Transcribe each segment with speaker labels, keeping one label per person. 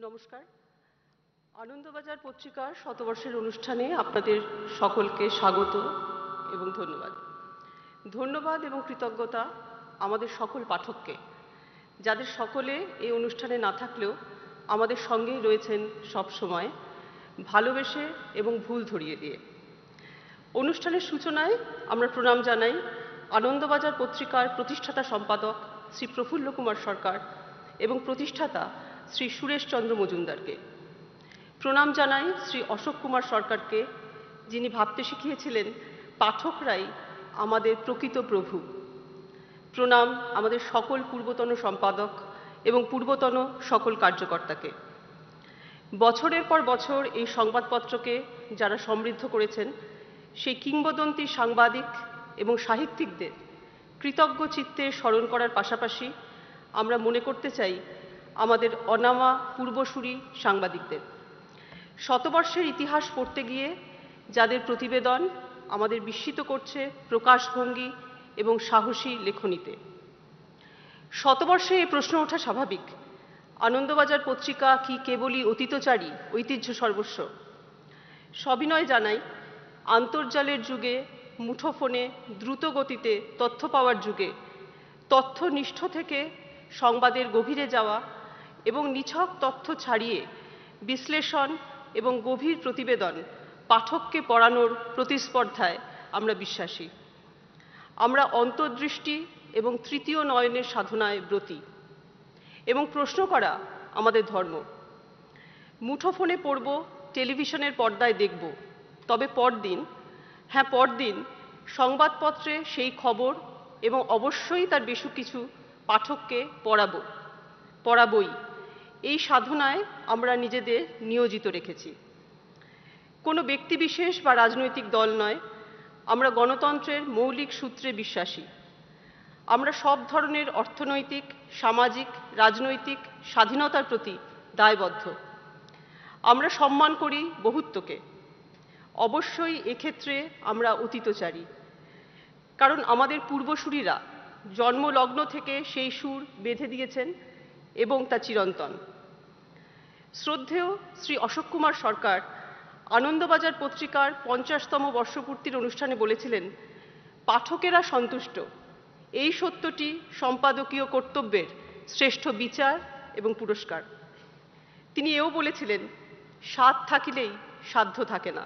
Speaker 1: নমস্কার। আনন্দবাজার পত্রিকার শতবর্ষের অনুষ্ঠানে আপনাদের সকলকে স্বাগত এবং ধন্যবাদ। ধন্যবাদ এবং কৃতজ্ঞতা আমাদের সকল পাঠককে, যাদের সকলে এই অনুষ্ঠানে না থাকলেও আমাদের সঙ্গেই রয়েছেন সব সময়, ভালোবেসে এবং ভুল ধরিয়ে দিয়ে। অনুষ্ঠানের সূচনায় আমরা প্রণাম জানাই আনন্দবাজার পত্রিকার প্রতিষ্ঠাতা সম্পাদক শ্রী প্রফুল্ল কুমার সরকার এবং প্রতিষ্ঠাতা শ্রী সুরেশ চন্দ্র মজুমদারকে। প্রণাম জানাই শ্রী অশোক কুমার সরকারকে, যিনি ভাবতে শিখিয়েছিলেন পাঠকরাই আমাদের প্রকৃত প্রভু। প্রণাম আমাদের সকল পূর্বতন সম্পাদক এবং পূর্বতন সকল কার্যকর্তাকে। বছরের পর বছর এই সংবাদপত্রকে যারা সমৃদ্ধ করেছেন, সেই কিংবদন্তি সাংবাদিক এবং সাহিত্যিকদের কৃতজ্ঞ চিত্তে স্মরণ করার পাশাপাশি আমরা মনে করতে চাই আমাদের অনামা পূর্বসূরি সাংবাদিকদের। শতবর্ষের ইতিহাস পড়তে গিয়ে যাদের প্রতিবেদন আমাদের বিস্মিত করছে প্রকাশভঙ্গি এবং সাহসী লেখনীতে। শতবর্ষে এই প্রশ্ন ওঠা স্বাভাবিক, আনন্দবাজার পত্রিকা কি কেবলই অতীতচারী, ঐতিহ্য সর্বস্ব? সবিনয় জানাই, আন্তর্জালের যুগে, মুঠোফোনে দ্রুত গতিতে তথ্য পাওয়ার যুগে তথ্যনিষ্ঠ থেকে সংবাদের গভীরে যাওয়া এবং নিছক তথ্য ছাড়িয়ে বিশ্লেষণ এবং গভীর প্রতিবেদন পাঠককে পড়ানোর প্রতিস্পর্ধায় আমরা বিশ্বাসী। আমরা অন্তর্দৃষ্টি এবং তৃতীয় নয়নের সাধনায় ব্রতী এবং প্রশ্ন করা আমাদের ধর্ম। মুঠোফোনে পড়ব, টেলিভিশনের পর্দায় দেখব, তবে পরদিন সংবাদপত্রে সেই খবর এবং অবশ্যই তার বেশ কিছু পাঠককে পড়াবই। এই সাধনায় আমরা নিজেদের নিয়োজিত রেখেছি। কোনো ব্যক্তিবিশেষ বা রাজনৈতিক দল নয়, আমরা গণতন্ত্রের মৌলিক সূত্রে বিশ্বাসী। আমরা সব ধরনের অর্থনৈতিক, সামাজিক, রাজনৈতিক স্বাধীনতার প্রতি দায়বদ্ধ। আমরা সম্মান করি বহুত্বকে। অবশ্যই এক্ষেত্রে আমরা অতীতচারী, কারণ আমাদের পূর্বসূরীরা জন্মলগ্ন থেকে সেই সুর বেঁধে দিয়েছেন এবং তা চিরন্তন। শ্রদ্ধেয় শ্রী অশোক কুমার সরকার আনন্দবাজার পত্রিকার 50তম বর্ষপূর্তির অনুষ্ঠানে বলেছিলেন, পাঠকেরা সন্তুষ্ট, এই সত্যটি সম্পাদকীয় কর্তব্যের শ্রেষ্ঠ বিচার এবং পুরস্কার। তিনি এও বলেছিলেন, স্বাদ থাকিলেই সাধ্য থাকে না,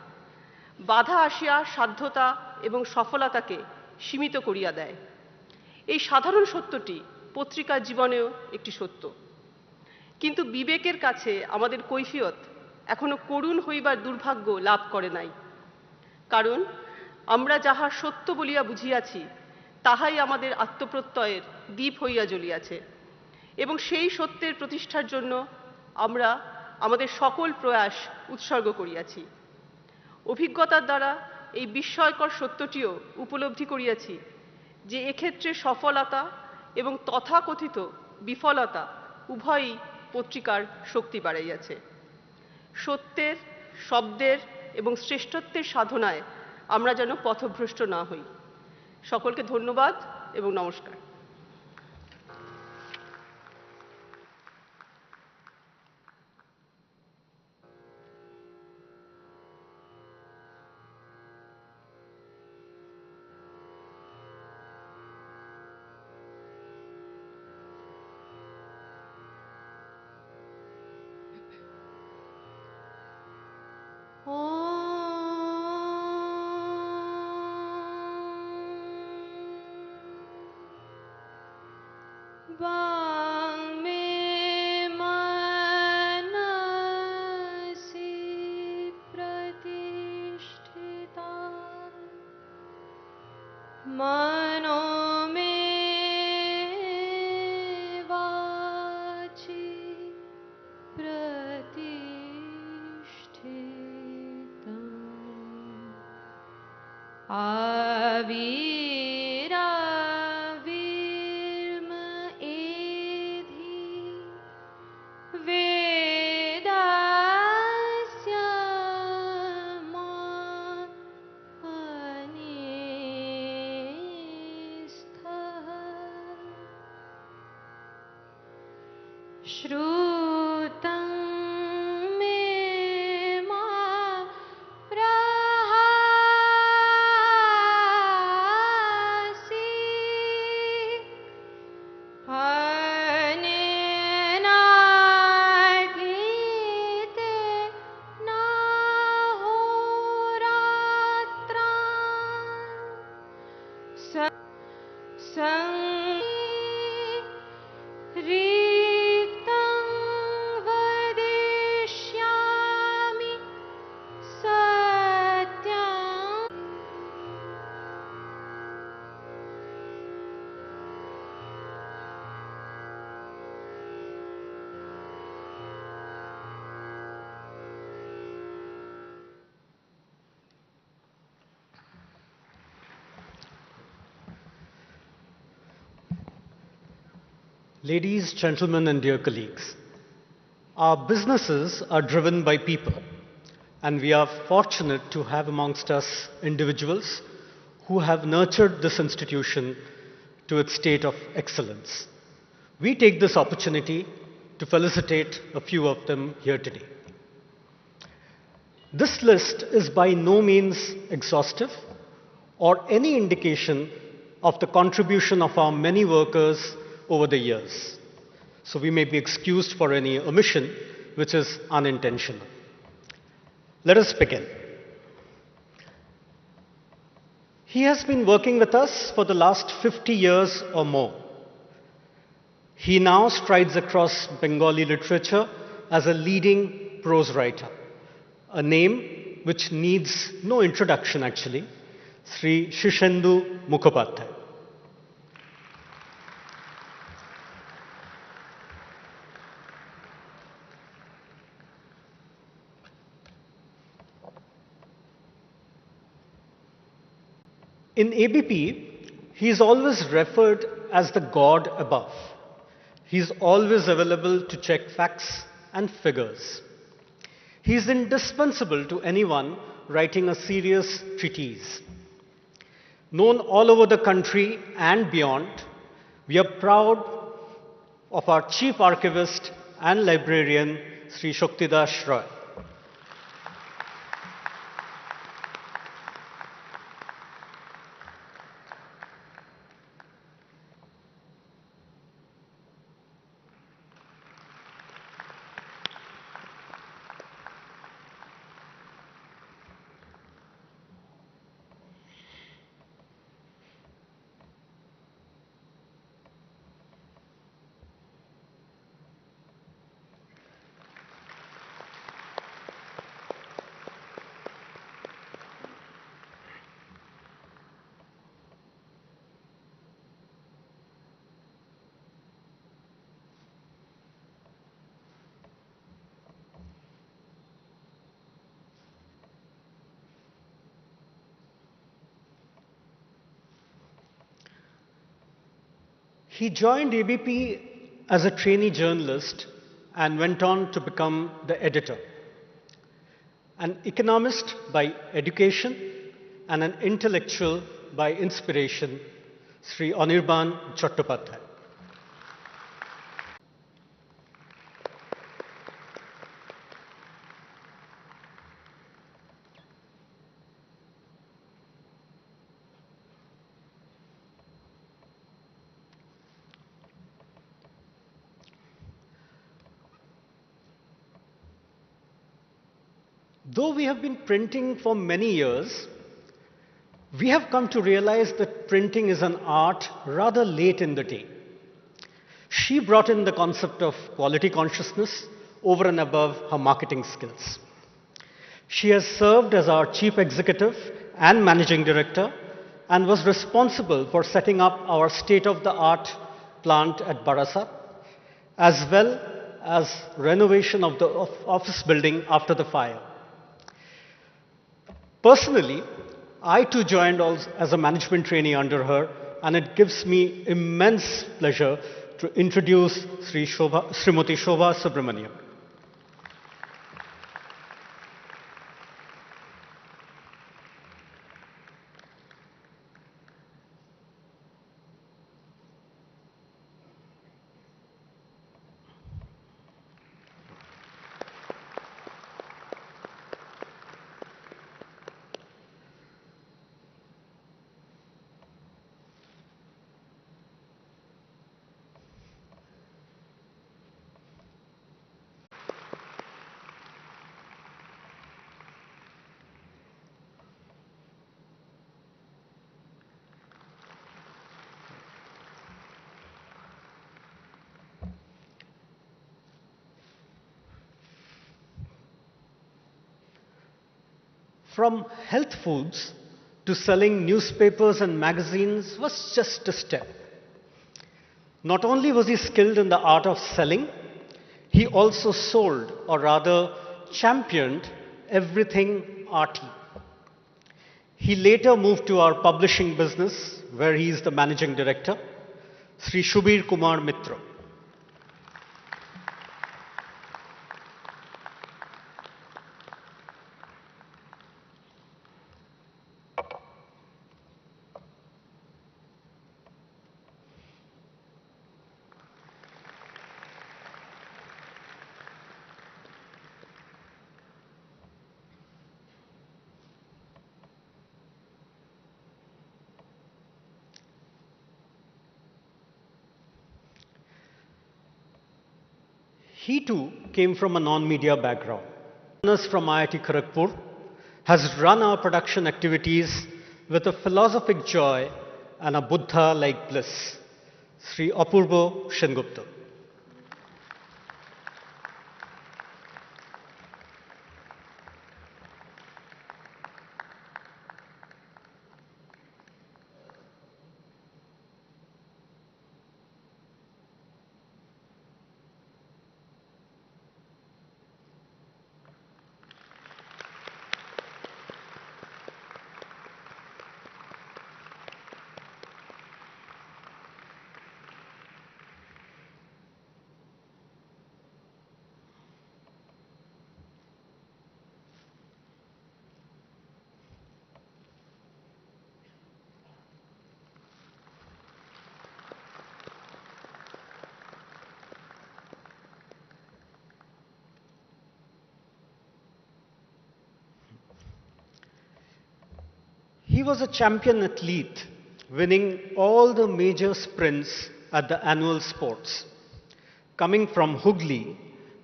Speaker 1: বাধা আসিয়া সাধ্যতা এবং সফলতাকে সীমিত করিয়া দেয়। এই সাধারণ সত্যটি পত্রিকার জীবনেও একটি সত্য, কিন্তু বিবেকের কাছে আমাদের কৈফিয়ত এখনো করুণ হইবার দুর্ভাগ্য লাভ করে নাই। কারণ আমরা যাহা সত্য বলিয়া বুঝিয়াছি তাহাই আমাদের আত্মপ্রত্যয়ের দীপ হইয়া জ্বলিয়াছে এবং সেই সত্যের প্রতিষ্ঠার জন্য আমরা আমাদের সকল প্রয়াস উৎসর্গ করিয়াছি। অভিজ্ঞতার দ্বারা এই বিস্ময়কর সত্যটিও উপলব্ধি করিয়াছি যে এক্ষেত্রে সফলতা এবং তথাকথিত বিফলতা উভয়ই পত্রিকার শক্তি বাড়াইয়াছে। সত্যের, শব্দের এবং শ্রেষ্ঠত্বের সাধনায় আমরা যেন পথভ্রষ্ট না হই। সকলকে ধন্যবাদ এবং নমস্কার।
Speaker 2: आविराविर्म Ladies, gentlemen, and dear colleagues, our businesses are driven by people, and we are fortunate to have amongst us individuals who have nurtured this institution to its state of excellence. We take this opportunity to felicitate a few of them here today. This list is by no means exhaustive or any indication of the contribution of our many workers over the years. So we may be excused for any omission which is unintentional. Let us begin. He has been working with us for the last 50 years or more. He now strides across Bengali literature as a leading prose writer, a name which needs no introduction actually, Sri Shishendu Mukhopadhyay. In ABP, he is always referred as the God above. He is always available to check facts and figures. He is indispensable to anyone writing a serious treatise. Known all over the country and beyond, we are proud of our Chief Archivist and Librarian, Sri Shaktidas Roy. He joined ABP as a trainee journalist and went on to become the editor. An economist by education and an intellectual by inspiration, Sri Anirban Chattopadhyay. Though we have been printing for many years, we have come to realize that printing is an art rather late in the day. She brought in the concept of quality consciousness over and above her marketing skills. She has served as our chief executive and managing director and was responsible for setting up our state-of-the-art plant at Barasat, as well as renovation of the office building after the fire. Personally, I too joined as a management trainee under her, and it gives me immense pleasure to introduce Srimati Shobha Subramaniam. From health foods to selling newspapers and magazines was just a step. Not only was he skilled in the art of selling, he also sold, or rather championed, everything arty. He later moved to our publishing business, where he is the managing director, Sri Shubir Kumar Mitra. He too came from a non-media background. Us from IIT Kharagpur has run our production activities with a philosophic joy and a Buddha-like bliss. Sri Apurvo Shengupta. He was a champion athlete, winning all the major sprints at the annual sports. Coming from Hooghly,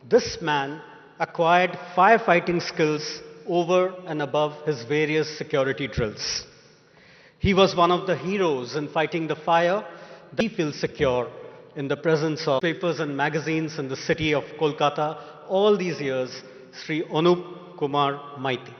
Speaker 2: this man acquired firefighting skills over and above his various security drills. He was one of the heroes in fighting the fire. He feels secure in the presence of papers and magazines in the city of Kolkata all these years, Sri Anup Kumar Maiti.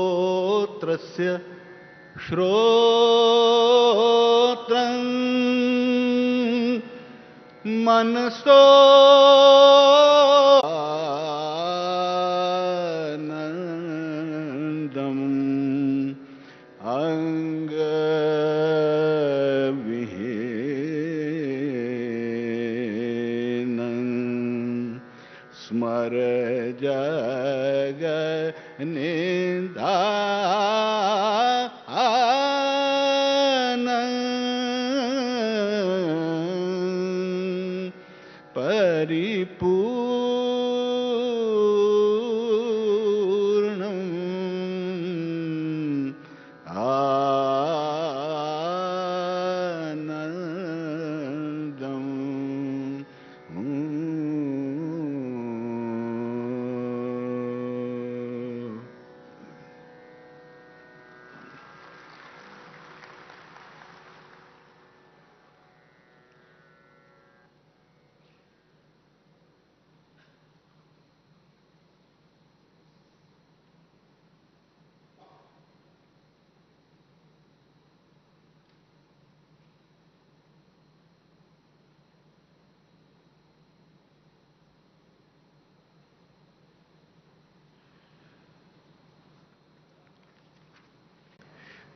Speaker 3: श्रोत्रस्य श्रोत्रं मनसो आनन्दम् अङ्गविहीनं स्मर जगन्निधानम् परिपूर्णम् आनन्दम्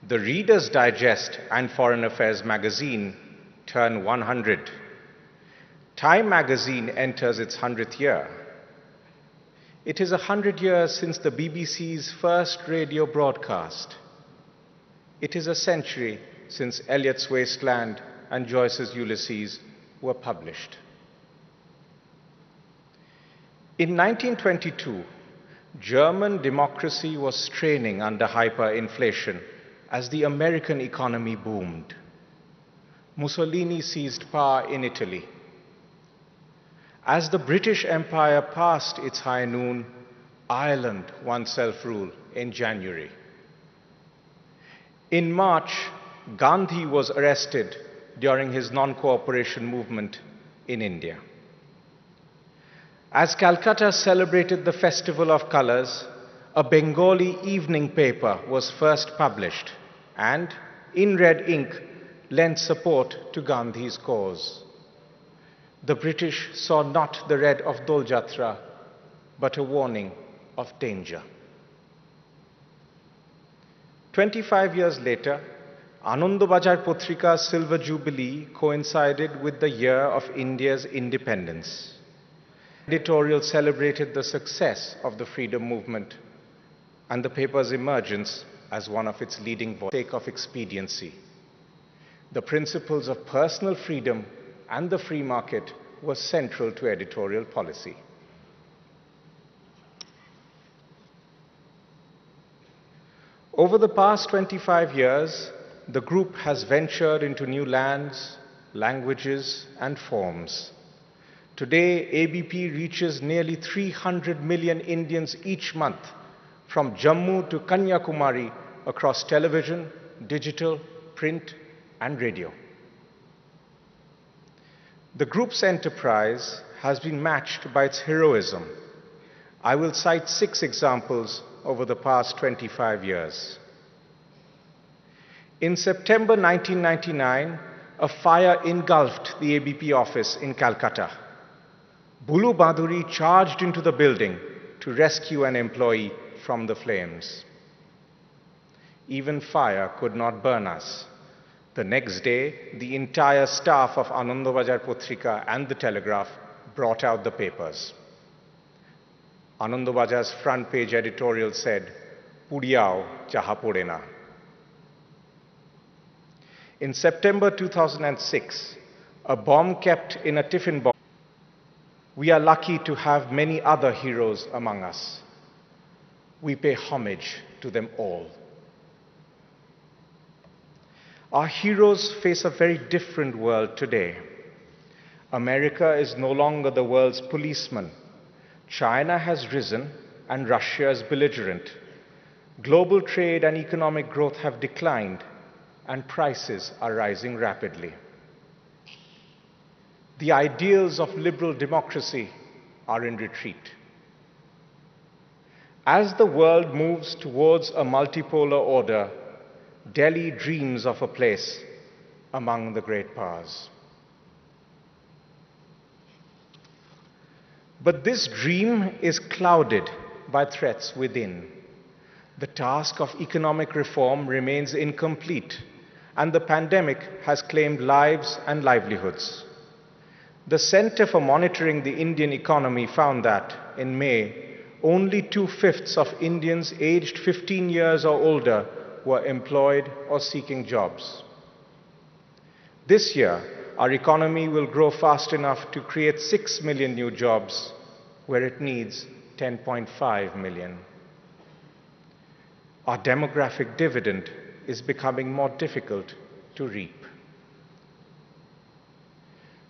Speaker 4: The Reader's Digest and Foreign Affairs magazine turn 100. Time magazine enters its 100th year. It is 100 years since the BBC's first radio broadcast. It is a century since Eliot's Wasteland and Joyce's Ulysses were published. In 1922, German democracy was straining under hyperinflation as the American economy boomed. Mussolini seized power in Italy. As the British Empire passed its high noon, Ireland won self-rule in January. In March, Gandhi was arrested during his non-cooperation movement in India. As Calcutta celebrated the Festival of Colors, a Bengali evening paper was first published and, in red ink, lent support to Gandhi's cause. The British saw not the red of Dol Jatra, but a warning of danger. 25 years later, Anandbazaar Patrika's Silver Jubilee coincided with the year of India's independence. The editorial celebrated the success of the freedom movement and the paper's emergence as one of its leading voices for the sake of expediency. The principles of personal freedom and the free market were central to editorial policy. Over the past 25 years, the group has ventured into new lands, languages, and forms. Today, ABP reaches nearly 300 million Indians each month, from Jammu to Kanyakumari, across television, digital, print, and radio. The group's enterprise has been matched by its heroism. I will cite 6 examples over the past 25 years. In September 1999, a fire engulfed the ABP office in Calcutta. Bulu Baduri charged into the building to rescue an employee from the flames. Even fire could not burn us. The next day, the entire staff of Anandbazaar Patrika and the Telegraph brought out the papers. Anandbazaar's front page editorial said, "Pudiyao chaha podena." In September 2006, a bomb kept in a tiffin box. We are lucky to have many other heroes among us. We pay homage to them all. Our heroes face a very different world today. America is no longer the world's policeman. China has risen and Russia is belligerent. Global trade and economic growth have declined and prices are rising rapidly. The ideals of liberal democracy are in retreat. As the world moves towards a multipolar order, Delhi dreams of a place among the great powers. But this dream is clouded by threats within. The task of economic reform remains incomplete, and the pandemic has claimed lives and livelihoods. The Center for Monitoring the Indian Economy found that, in May, only 2/5 of Indians aged 15 years or older were employed or seeking jobs. This year, our economy will grow fast enough to create 6 million new jobs, where it needs 10.5 million. Our demographic dividend is becoming more difficult to reap.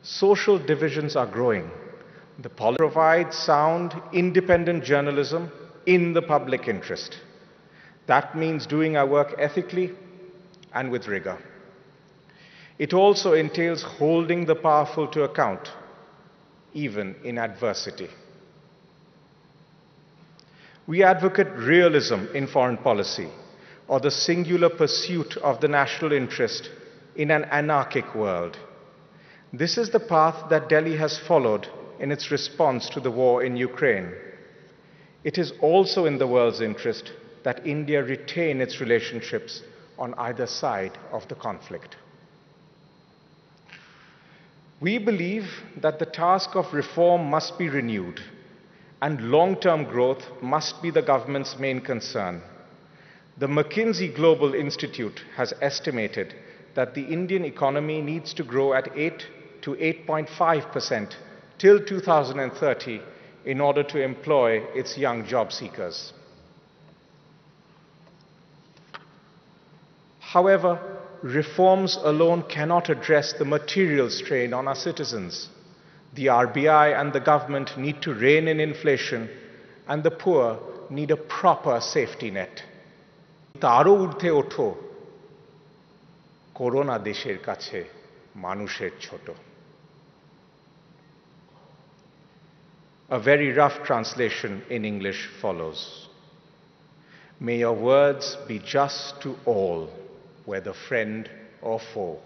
Speaker 4: Social divisions are growing. The policy provides sound, independent journalism in the public interest. That means doing our work ethically and with rigor. It also entails holding the powerful to account, even in adversity. We advocate realism in foreign policy, or the singular pursuit of the national interest in an anarchic world. This is the path that Delhi has followed in its response to the war in Ukraine. It is also in the world's interest that India retain its relationships on either side of the conflict. We believe that the task of reform must be renewed and long-term growth must be the government's main concern. The McKinsey Global Institute has estimated that the Indian economy needs to grow at 8 to 8.5% till 2030 in order to employ its young job seekers. However, reforms alone cannot address the material strain on our citizens. The RBI and the government need to rein in inflation, and the poor need a proper safety net. তারও ঊর্ধ্বে ওঠো, corona দেশের কাছে মানুষের ছোট. A very rough translation in English follows. May your words be just to all, whether friend or foe.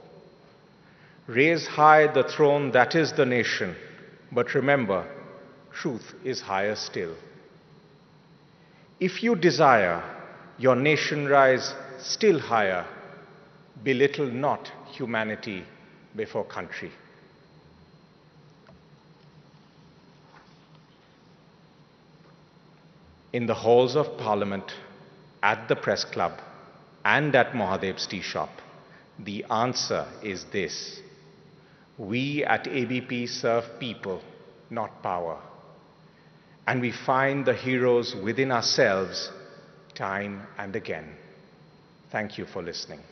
Speaker 4: Raise high the throne that is the nation, but remember, truth is higher still. If you desire your nation rise still higher, belittle not humanity before country. In the halls of Parliament, at the Press Club, and at Mahadev's tea shop, the answer is this: we at ABP serve people, not power. And we find the heroes within ourselves time and again. Thank you for listening.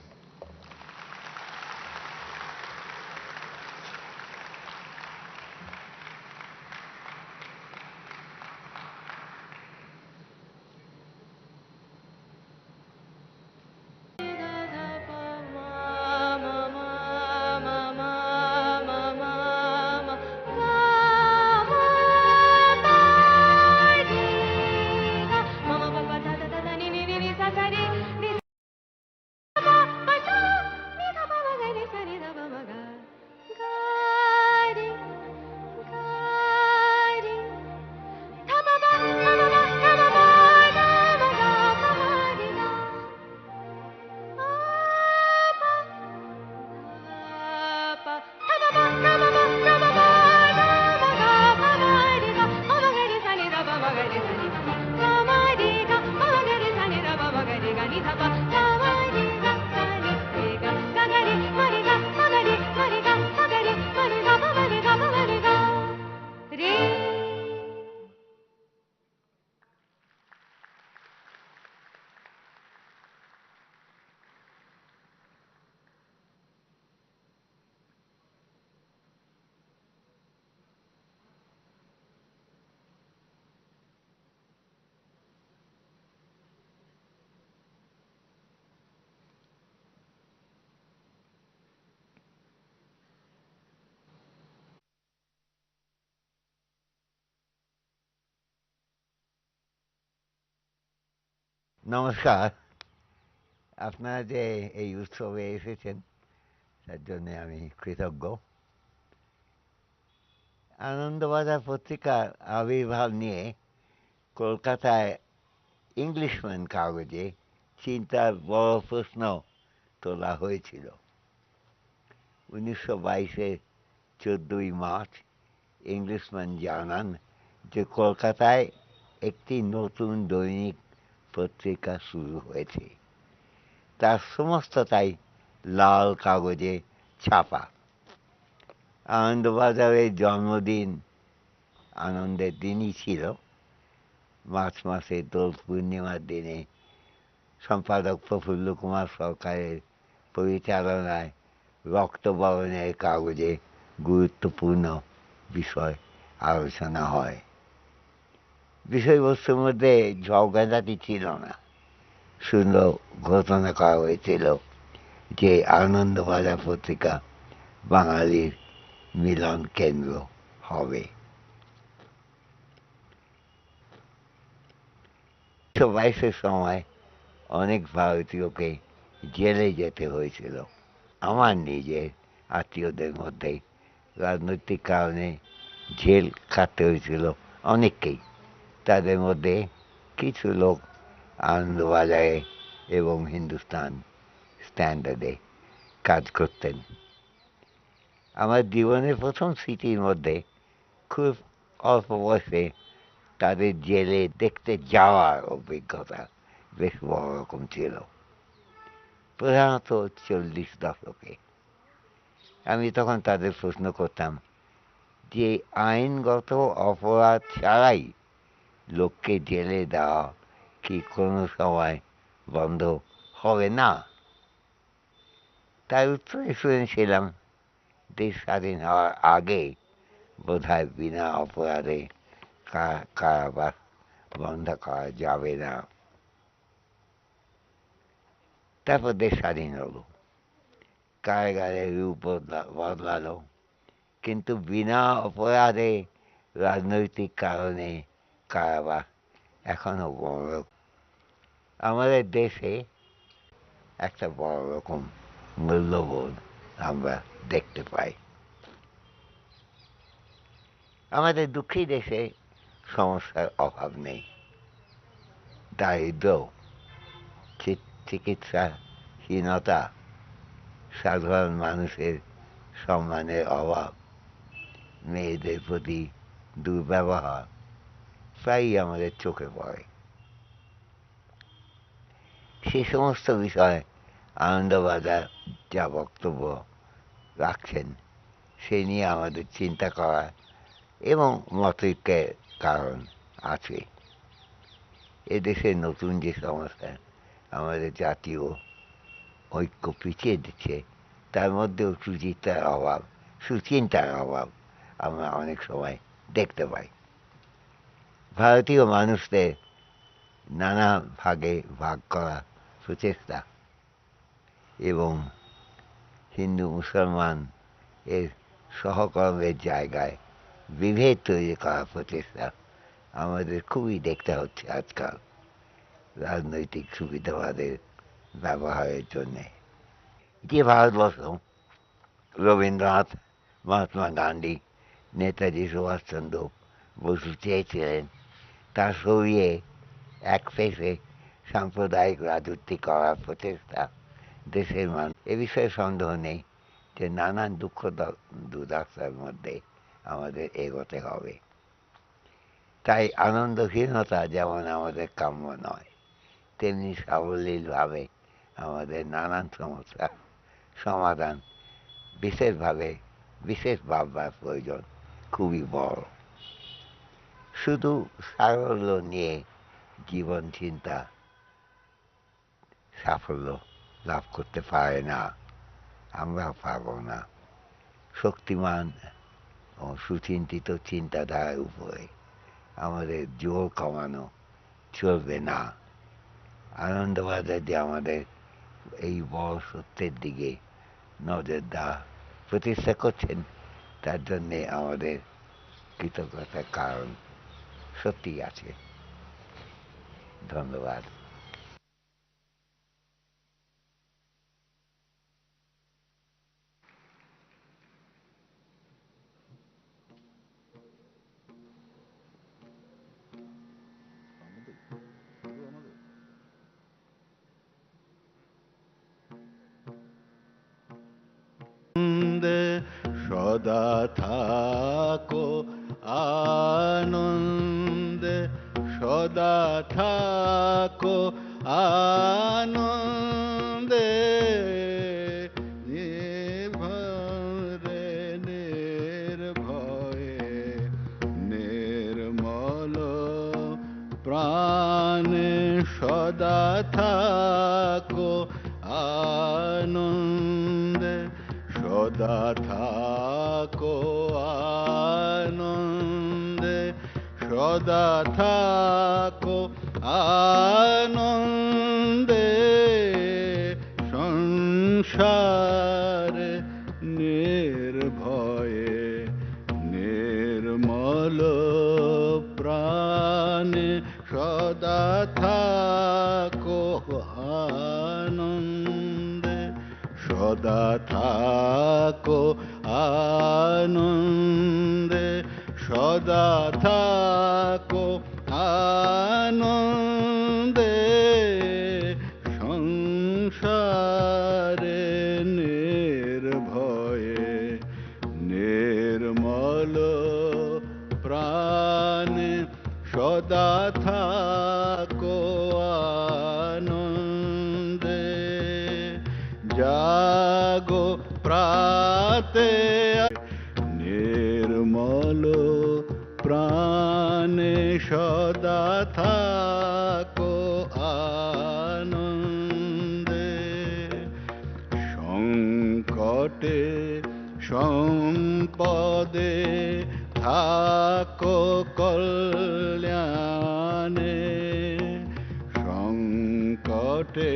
Speaker 5: নমস্কার, আপনারা যে এই উৎসবে এসেছেন তার জন্য আমি কৃতজ্ঞ। আনন্দবাজার পত্রিকার আবির্ভাব নিয়ে কলকাতায় ইংলিশম্যান কাগজে চিন্তার বড় প্রশ্ন তোলা হয়েছিল। 1922-এর 14ই মার্চ ইংলিশম্যান জানান যে কলকাতায় একটি নতুন দৈনিক পত্রিকা শুরু হয়েছে। তার সমস্তটাই লাল কাগজে ছাপা। আনন্দবাজারের জন্মদিন আনন্দের দিনই ছিল। মার্চ মাসের দোল পূর্ণিমার দিনে সম্পাদক প্রফুল্ল কুমার সরকারের পরিচালনায় রক্তবরণের কাগজে গুরুত্বপূর্ণ বিষয় আলোচনা হয়। বিষয়বস্তুর মধ্যে ঝগড়াঝাটি ছিল না, সুন্দর ঘোষণা করা হয়েছিল যে আনন্দবাজার পত্রিকা বাঙালির মিলন কেন্দ্র হবে। 1922-এর সময় অনেক ভারতীয়কে জেলে যেতে হয়েছিল। আমার নিজের আত্মীয়দের মধ্যে রাজনৈতিক কারণে জেল খাটতে হয়েছিল অনেককেই। তাদের মধ্যে কিছু লোক আনন্দবাজারে এবং হিন্দুস্তান স্ট্যান্ডার্ডে কাজ করতেন। আমার জীবনের প্রথম স্মৃতির মধ্যে খুব অল্প বয়সে তাদের জেলে দেখতে যাওয়ার অভিজ্ঞতা বেশ বড় রকম ছিল, প্রধানত 40 দশকে। আমি তখন তাদের প্রশ্ন করতাম যে আইনগত অপরাধ ছাড়াই লোককে জেলে দেওয়া কি কোনো সময় বন্ধ হবে না? তার উত্তরে শুনেছিলাম, দেশ স্বাধীন হওয়ার আগে বোধহয় বিনা অপরাধে কারাবাস বন্ধ করা যাবে না। তারপর দেশ স্বাধীন হলো, কারাগারের রূপ বদলালো, কিন্তু বিনা অপরাধে রাজনৈতিক কারণে কারাবাস এখনো বড়। আমাদের দেশে একটা বড় রকম মূল্যবোধ আমরা দেখতে পাই। আমাদের দুঃখী দেশে সমস্যার অভাব নেই, দারিদ্র, চিকিৎসাহীনতা, সাধারণ মানুষের সম্মানের অভাব, মেয়েদের প্রতি দুর্ব্যবহার প্রায়ই আমাদের চোখে পড়ে। সে সমস্ত বিষয়ে আনন্দবাজার যা বক্তব্য রাখছেন সে নিয়ে আমাদের চিন্তা করা এবং মতৈক্যের কারণ আছে। এদেশের নতুন যে সমস্যা আমাদের জাতীয় ঐক্য পিছিয়ে দিচ্ছে, তার মধ্যেও সুচিন্তার অভাব আমরা অনেক সময় দেখতে পাই। ভারতীয় মানুষদের নানা ভাগে ভাগ করা প্রচেষ্টা এবং হিন্দু মুসলমান এর সহকর্মের জায়গায় বিভেদ তৈরি করার প্রচেষ্টা আমাদের খুবই দেখতে হচ্ছে আজকাল রাজনৈতিক সুবিধাবাদের ব্যবহারের জন্যে। যে ভারতবর্ষ রবীন্দ্রনাথ, মহাত্মা গান্ধী, নেতাজি সুভাষচন্দ্র বসু চেয়েছিলেন, তা সরিয়ে এক পেশে সাম্প্রদায়িক রাজনীতি করার প্রচেষ্টা দেশের মানুষ, এ বিষয়ে সন্দেহ নেই যে নানান দুঃখ দুর্দশার মধ্যে আমাদের এগোতে হবে। তাই আনন্দহীনতা যেমন আমাদের কাম্য নয়, তেমনি সাবলীলভাবে আমাদের নানান সমস্যার সমাধান বিশেষ ভাববার প্রয়োজন খুবই বড়। শুধু সারল্য নিয়ে জীবন চিন্তা সাফল্য লাভ করতে পারে না, আমরাও পারব না। শক্তিমান ও সুচিন্তিত চিন্তাধারার উপরে আমাদের জোর কমানো চলবে না। আনন্দবাজার যে আমাদের এই বড় সত্যের দিকে নজর দেওয়া প্রতিষ্ঠা করছেন, তার জন্যে আমাদের কৃতজ্ঞতার কারণ সত্যিই আছে। ধন্যবাদ।
Speaker 3: সদা থাকো আনন্দে, সদা থাকো আনন্দে, নির্ভরে নির্ভয়ে নির্মল প্রাণে, সদা থাকো আনন্দে, সদা থাকো আনন্দে, সদা থাকো আনন্দে, সংসারে নির্ভয়ে নির্মল প্রাণে, সদা থাকো আনন্দে, সদা থাকো আনন্দে, সদা থাকো আনন্দে, সংসার সদা থাকো আনন্দে জাগো প্রাতে নির্মল প্রাণে সদা থাকো আনন্দে সংকটে সম্পদে থাকো কল্যাণে সংকটে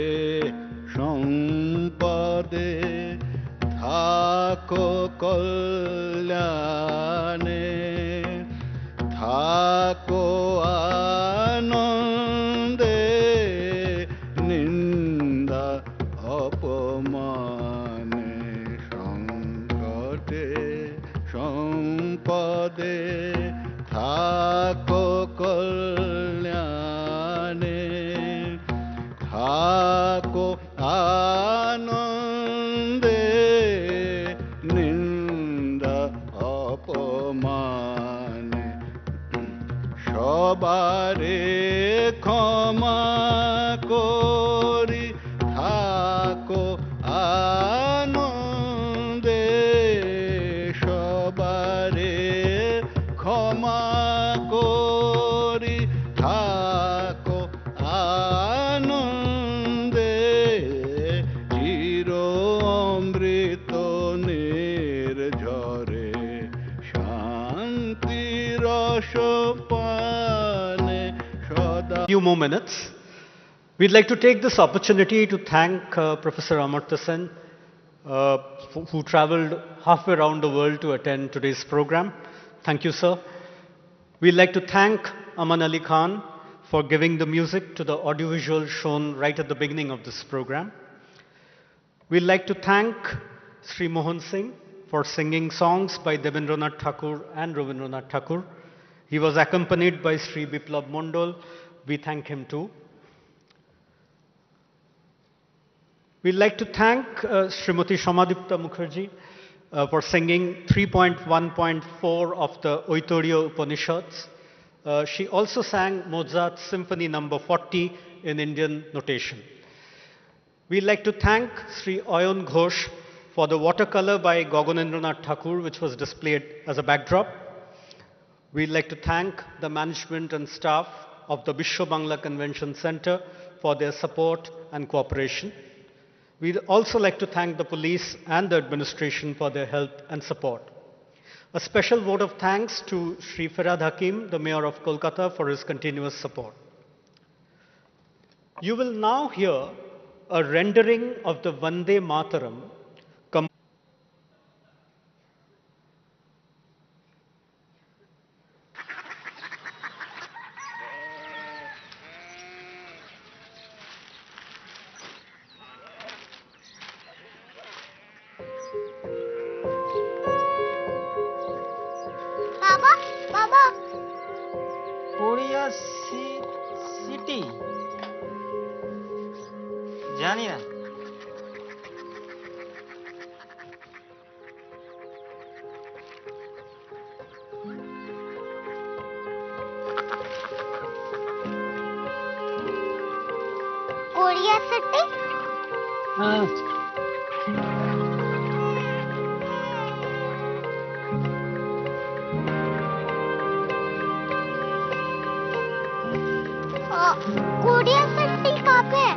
Speaker 3: সম্পদে থাকো কল্যাণে থাকো আনন্দে নিন্দা অপমানে সংকটে সম্পদে থাকো কল্যাণে থাকো আনন্দে নিন্দা অপমানে সবারে ক্ষমা করি থাকো আনন্দে সবারে ক্ষমা করি থাকো আনন্দে চির অমৃত নির্ঝরে শান্তি রস পানে সদা
Speaker 2: Few more minutes. We'd like to take this opportunity to thank Professor Amartya Sen, who traveled halfway around the world to attend today's program. Thank you, sir. We'd like to thank Aman Ali Khan for giving the music to the audiovisual shown right at the beginning of this program. We'd like to thank Sri Mohan Singh for singing songs by Debendranath Thakur and Ravindranath Thakur. He was accompanied by Sri Biplab Mondol. We thank him too. We'd like to thank Srimati Shamadipta Mukherjee for singing 3.1.4 of the Oitoriya Upanishads. She also sang Mozart's Symphony number 40 in Indian notation. We'd like to thank Sri Ayon Ghosh for the watercolor by Gaganendranath Thakur, which was displayed as a backdrop. We'd like to thank the management and staff of the Vishwa Bangla Convention Center for their support and cooperation. We'd also like to thank the police and the administration for their help and support. A special vote of thanks to Sri Farhad Hakim, the Mayor of Kolkata, for his continuous support. You will now hear a rendering of the Vande Mataram.
Speaker 6: বাবা বাবা
Speaker 7: Korea city জানি না
Speaker 6: Korea city Korea city कहाँ पे है?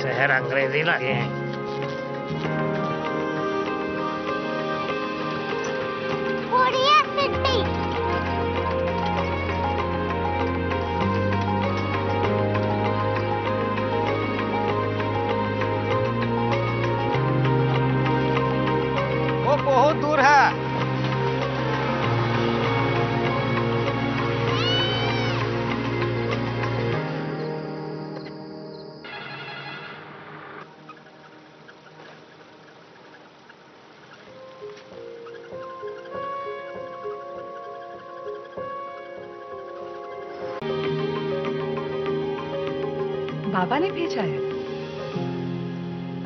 Speaker 7: शहर अंग्रेजी लगे हैं
Speaker 6: कोरिया सिटी
Speaker 7: वो बहुत दूर है
Speaker 8: बाबा ने भेजा है।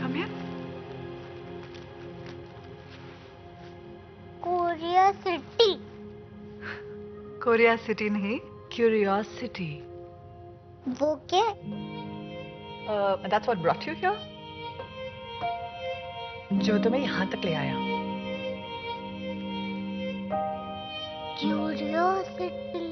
Speaker 8: Come here.
Speaker 6: Korea city
Speaker 8: Korea city नहीं, Curiosity.
Speaker 6: वो क्या?
Speaker 8: That's what brought you here? जो तुम्हें यहाँ तक ले आया.
Speaker 6: Curiosity.